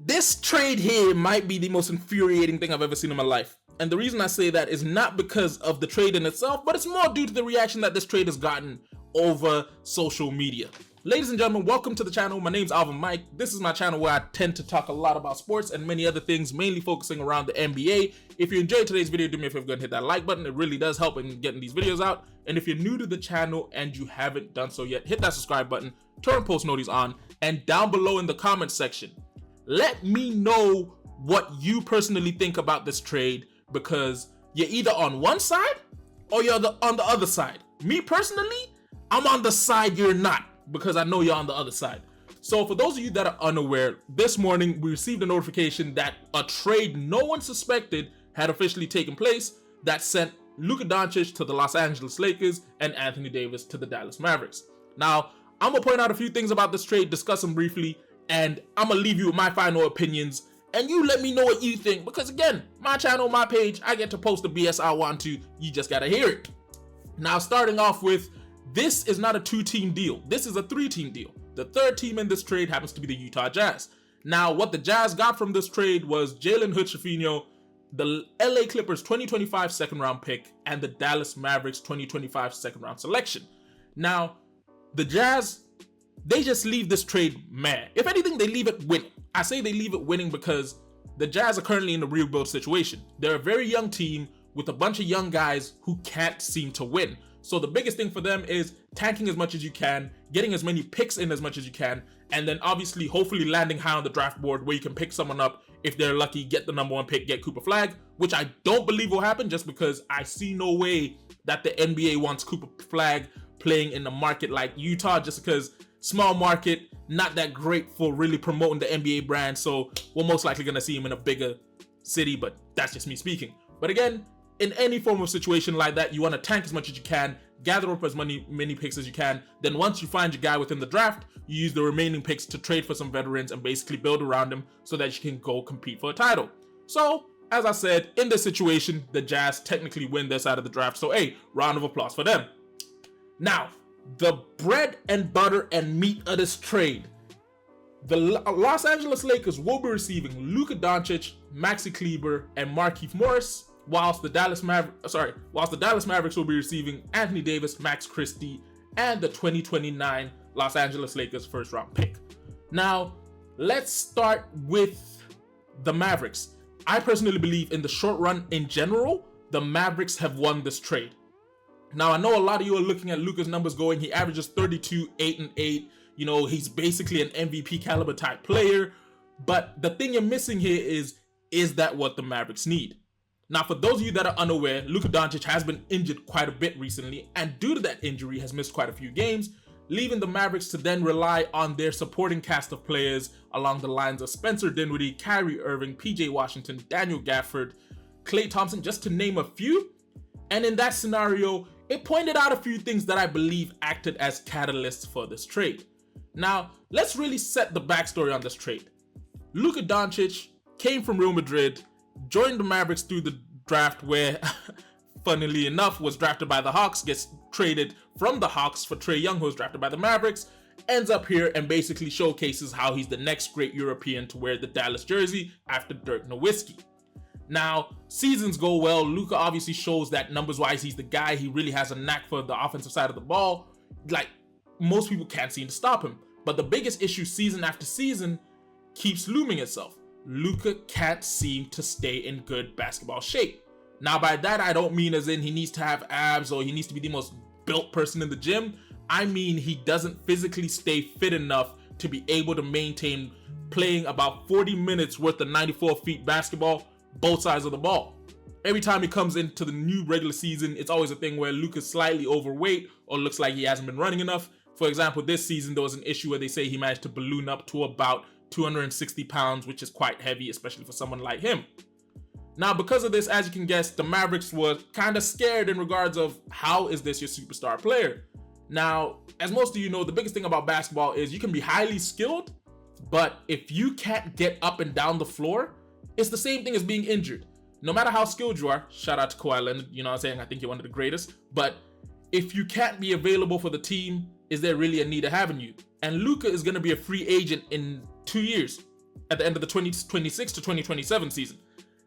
This trade here might be the most infuriating thing I've ever seen in my life. And the reason I say that is not because of the trade in itself, but it's more due to the reaction that this trade has gotten over social media. Ladies and gentlemen, welcome to the channel. My name's Alvin Mike. This is my channel where I tend to talk a lot about sports and many other things, mainly focusing around the NBA. If you enjoyed today's video, do me a favor, go and hit that like button. It really does help in getting these videos out. And if you're new to the channel and you haven't done so yet, hit that subscribe button, turn post notifications on, and down below in the comment section, let me know what you personally think about this trade, because you're either on one side or you're on the other side. Me personally, I'm on the side you're not, because I know you're on the other side. So for those of you that are unaware, this morning we received a notification that a trade no one suspected had officially taken place that sent Luka Doncic to the Los Angeles Lakers and Anthony Davis to the Dallas Mavericks. Now, I'm gonna point out a few things about this trade, discuss them briefly, and I'm gonna leave you with my final opinions, and you let me know what you think, because again, my channel, my page, I get to post the BS I want to, you just gotta hear it. Now, starting off with, this is not a 2-team deal, this is a 3-team deal. The third team in this trade happens to be the Utah Jazz. Now, what the Jazz got from this trade was Jalen Hood-Schifino, the LA Clippers 2025 second round pick, and the Dallas Mavericks 2025 second round selection. Now, the Jazz, they just leave this trade mad. If anything, they leave it winning. I say they leave it winning because the Jazz are currently in a rebuild situation. They're a very young team with a bunch of young guys who can't seem to win. So the biggest thing for them is tanking as much as you can, getting as many picks in as much as you can, and then obviously hopefully landing high on the draft board where you can pick someone up if they're lucky, get the number one pick, get Cooper Flag, which I don't believe will happen, just because I see no way that the NBA wants Cooper Flag playing in a market like Utah, just because small market, not that great for really promoting the NBA brand. So we're most likely going to see him in a bigger city, but that's just me speaking. But again, in any form of situation like that, you want to tank as much as you can, gather up as many picks as you can. Then once you find your guy within the draft, you use the remaining picks to trade for some veterans and basically build around him so that you can go compete for a title. So, as I said, in this situation, the Jazz technically win their side of the draft. So, hey, round of applause for them. Now, the bread and butter and meat of this trade. The Los Angeles Lakers will be receiving Luka Doncic, Maxi Kleber, and Markieff Morris, whilst the Dallas Mavericks will be receiving Anthony Davis, Max Christie, and the 2029 Los Angeles Lakers first round pick. Now, let's start with the Mavericks. I personally believe in the short run in general, the Mavericks have won this trade. Now, I know a lot of you are looking at Luka's numbers going, he averages 32, 8 and 8. You know, he's basically an MVP caliber type player. But the thing you're missing here is that what the Mavericks need? Now, for those of you that are unaware, Luka Doncic has been injured quite a bit recently, and due to that injury has missed quite a few games, leaving the Mavericks to then rely on their supporting cast of players along the lines of Spencer Dinwiddie, Kyrie Irving, PJ Washington, Daniel Gafford, Klay Thompson, just to name a few. And in that scenario, it pointed out a few things that I believe acted as catalysts for this trade. Now, let's really set the backstory on this trade. Luka Doncic came from Real Madrid, joined the Mavericks through the draft where, funnily enough, was drafted by the Hawks, gets traded from the Hawks for Trae Young, who was drafted by the Mavericks, ends up here and basically showcases how he's the next great European to wear the Dallas jersey after Dirk Nowitzki. Now, seasons go well. Luka obviously shows that numbers-wise, he's the guy. He really has a knack for the offensive side of the ball. Like, most people can't seem to stop him. But the biggest issue season after season keeps looming itself. Luka can't seem to stay in good basketball shape. Now, by that, I don't mean as in he needs to have abs or he needs to be the most built person in the gym. I mean he doesn't physically stay fit enough to be able to maintain playing about 40 minutes worth of 94 feet basketball, both sides of the ball. Every time he comes into the new regular season, it's always a thing where Luka's slightly overweight or looks like he hasn't been running enough. For example, this season, there was an issue where they say he managed to balloon up to about 260 pounds, which is quite heavy, especially for someone like him. Now, because of this, as you can guess, the Mavericks were kind of scared in regards of how is this your superstar player? Now, as most of you know, the biggest thing about basketball is you can be highly skilled, but if you can't get up and down the floor, it's the same thing as being injured. No matter how skilled you are, shout out to Kawhi Leonard, you know what I'm saying? I think you're one of the greatest. But if you can't be available for the team, is there really a need of having you? And Luka is going to be a free agent in 2 years. at the end of the 2026 to 2027 season.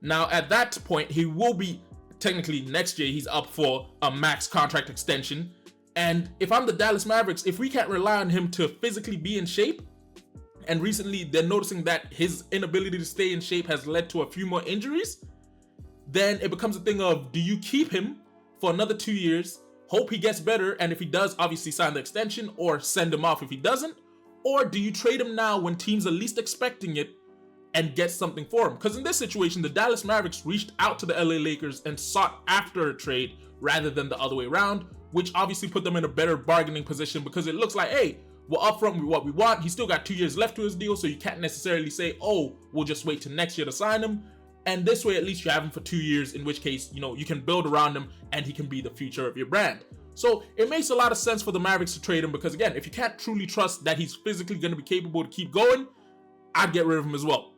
Now, at that point, he will be, technically next year, he's up for a max contract extension. And if I'm the Dallas Mavericks, if we can't rely on him to physically be in shape, and recently they're noticing that his inability to stay in shape has led to a few more injuries, then it becomes a thing of, do you keep him for another 2 years, hope he gets better, and if he does, obviously sign the extension, or send him off if he doesn't? Or do you trade him now when teams are least expecting it and get something for him? Because in this situation, the Dallas Mavericks reached out to the LA Lakers and sought after a trade rather than the other way around, which obviously put them in a better bargaining position, because it looks like, hey, we're upfront with what we want. He's still got 2 years left to his deal, so you can't necessarily say, oh, we'll just wait till next year to sign him. And this way, at least you have him for 2 years, in which case, you can build around him and he can be the future of your brand. So it makes a lot of sense for the Mavericks to trade him, because again, if you can't truly trust that he's physically going to be capable to keep going, I'd get rid of him as well.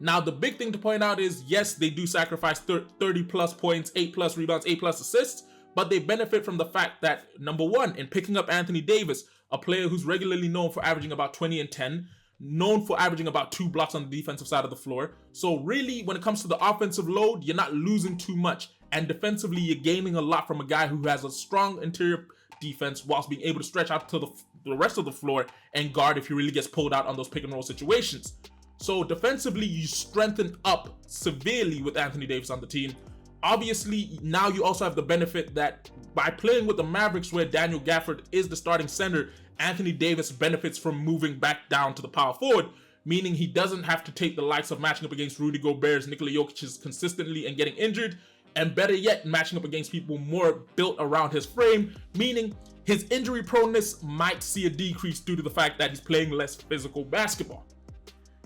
Now, the big thing to point out is, yes, they do sacrifice 30 plus points, 8 plus rebounds, 8 plus assists, but they benefit from the fact that, number one, in picking up Anthony Davis, a player who's regularly known for averaging about 20 and 10, known for averaging about 2 blocks on the defensive side of the floor. So really, when it comes to the offensive load, you're not losing too much. And defensively, you're gaining a lot from a guy who has a strong interior defense whilst being able to stretch out to the rest of the floor and guard if he really gets pulled out on those pick and roll situations. So defensively, you strengthen up severely with Anthony Davis on the team. Obviously, now you also have the benefit that by playing with the Mavericks, where Daniel Gafford is the starting center, Anthony Davis benefits from moving back down to the power forward, meaning he doesn't have to take the likes of matching up against Rudy Gobert's, Nikola Jokic's consistently and getting injured, and better yet, matching up against people more built around his frame, meaning his injury proneness might see a decrease due to the fact that he's playing less physical basketball.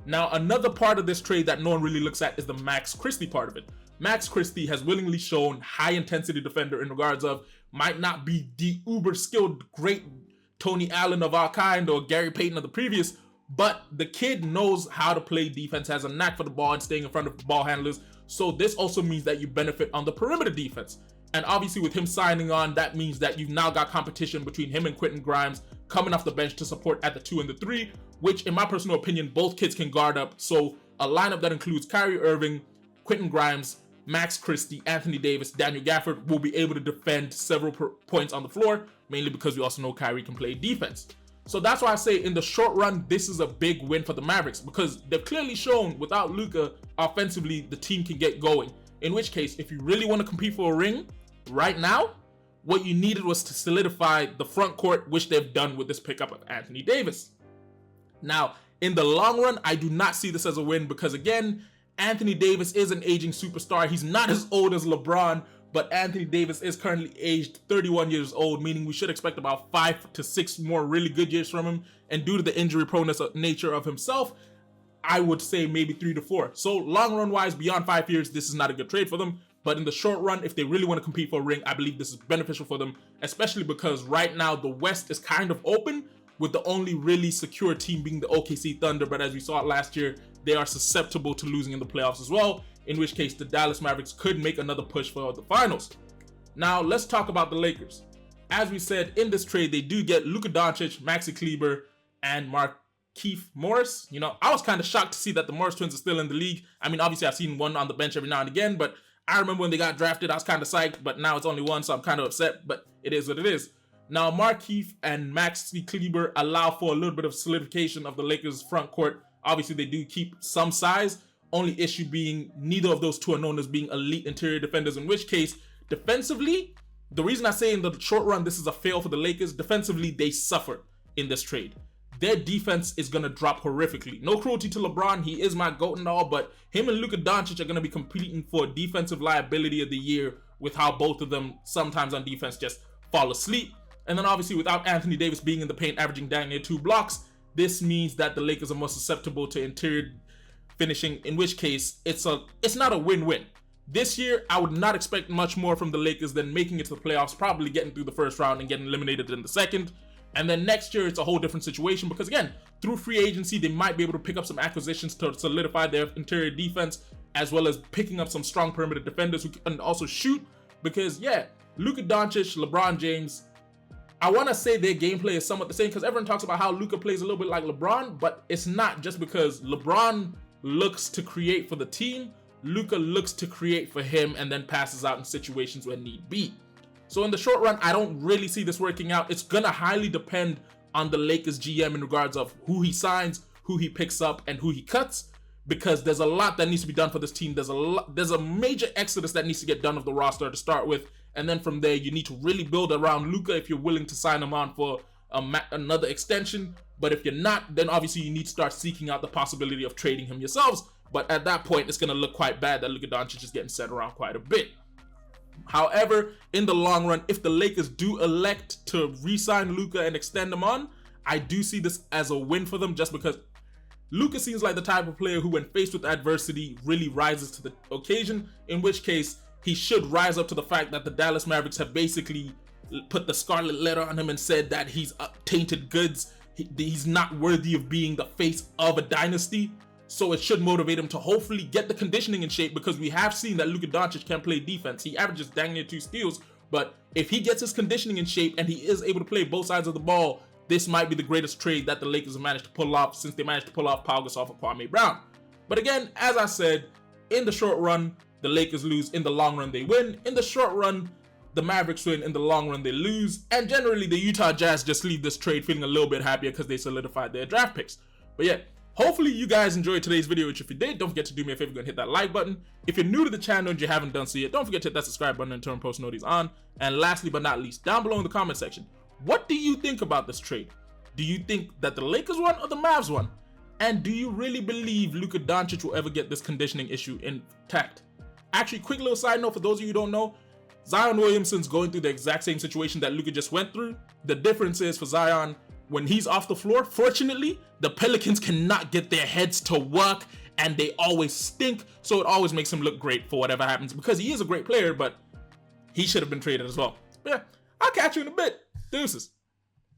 Now, another part of this trade that no one really looks at is the Max Christie part of it. Max Christie has willingly shown high-intensity defender in regards of might not be the uber-skilled great Tony Allen of our kind or Gary Payton of the previous, but the kid knows how to play defense, has a knack for the ball and staying in front of ball handlers. So this also means that you benefit on the perimeter defense. And obviously with him signing on, that means that you've now got competition between him and Quentin Grimes coming off the bench to support at the 2 and the 3, which in my personal opinion, both kids can guard up. So a lineup that includes Kyrie Irving, Quentin Grimes, Max Christie, Anthony Davis, Daniel Gafford will be able to defend several points on the floor, mainly because we also know Kyrie can play defense. So that's why I say in the short run, this is a big win for the Mavericks, because they've clearly shown without Luka, offensively, the team can get going. In which case, if you really want to compete for a ring right now, what you needed was to solidify the front court, which they've done with this pickup of Anthony Davis. Now, in the long run, I do not see this as a win, because again, Anthony Davis is an aging superstar. He's not as old as LeBron, but Anthony Davis is currently aged 31 years old, meaning we should expect about 5 to 6 more really good years from him. And due to the injury proneness nature of himself, I would say maybe 3 to 4. So long run wise, beyond 5 years, this is not a good trade for them. But in the short run, if they really want to compete for a ring, I believe this is beneficial for them, especially because right now the West is kind of open, with the only really secure team being the OKC Thunder. But as we saw it last year, they are susceptible to losing in the playoffs as well, in which case the Dallas Mavericks could make another push for the finals. Now, let's talk about the Lakers. As we said, in this trade, they do get Luka Doncic, Maxi Kleber, and Markieff Morris. I was kind of shocked to see that the Morris twins are still in the league. I mean, obviously, I've seen one on the bench every now and again, but I remember when they got drafted, I was kind of psyched, but now it's only one, so I'm kind of upset, but it is what it is. Now, Markieff and Maxi Kleber allow for a little bit of solidification of the Lakers' front court. Obviously, they do keep some size, only issue being neither of those two are known as being elite interior defenders, in which case, defensively, the reason I say in the short run this is a fail for the Lakers, defensively, they suffer in this trade. Their defense is going to drop horrifically. No cruelty to LeBron, he is my GOAT and all, but him and Luka Doncic are going to be competing for defensive liability of the year with how both of them sometimes on defense just fall asleep. And then obviously without Anthony Davis being in the paint averaging down near 2 blocks, this means that the Lakers are more susceptible to interior finishing, in which case it's not a win-win. This year, I would not expect much more from the Lakers than making it to the playoffs, probably getting through the first round and getting eliminated in the second. And then next year, it's a whole different situation because again, through free agency, they might be able to pick up some acquisitions to solidify their interior defense, as well as picking up some strong perimeter defenders who can also shoot. Because yeah, Luka Doncic, LeBron James, I want to say their gameplay is somewhat the same because everyone talks about how Luka plays a little bit like LeBron, but it's not just because LeBron looks to create for the team, Luka looks to create for him and then passes out in situations where need be. So in the short run, I don't really see this working out. It's gonna highly depend on the Lakers GM in regards of who he signs, who he picks up, and who he cuts, because there's a lot that needs to be done for this team. There's a major exodus that needs to get done of the roster to start with, and then from there you need to really build around Luka if you're willing to sign him on for another extension. But if you're not, then obviously you need to start seeking out the possibility of trading him yourselves. But at that point, it's going to look quite bad that Luka Doncic is getting set around quite a bit. However, in the long run, if the Lakers do elect to re-sign Luka and extend him on, I do see this as a win for them, just because Luka seems like the type of player who, when faced with adversity, really rises to the occasion, in which case he should rise up to the fact that the Dallas Mavericks have basically put the scarlet letter on him and said that he's tainted goods. He's not worthy of being the face of a dynasty. So it should motivate him to hopefully get the conditioning in shape, because we have seen that Luka Doncic can play defense. He averages dang near 2 steals, but if he gets his conditioning in shape and he is able to play both sides of the ball, this might be the greatest trade that the Lakers have managed to pull off since they managed to pull off Pau Gasol for Kwame Brown. But again, as I said, in the short run, the Lakers lose. In the long run, they win. In the short run, the Mavericks win. In the long run, they lose. And generally, the Utah Jazz just leave this trade feeling a little bit happier because they solidified their draft picks. But yeah, hopefully you guys enjoyed today's video, which if you did, don't forget to do me a favor and hit that like button. If you're new to the channel and you haven't done so yet, don't forget to hit that subscribe button and turn post notifications on. And lastly but not least, down below in the comment section, what do you think about this trade? Do you think that the Lakers won or the Mavs won? And do you really believe Luka Doncic will ever get this conditioning issue intact? Actually, quick little side note for those of you who don't know, Zion Williamson's going through the exact same situation that Luka just went through. The difference is for Zion, when he's off the floor, fortunately, the Pelicans cannot get their heads to work and they always stink. So it always makes him look great for whatever happens, because he is a great player, but he should have been traded as well. But yeah, I'll catch you in a bit. Deuces.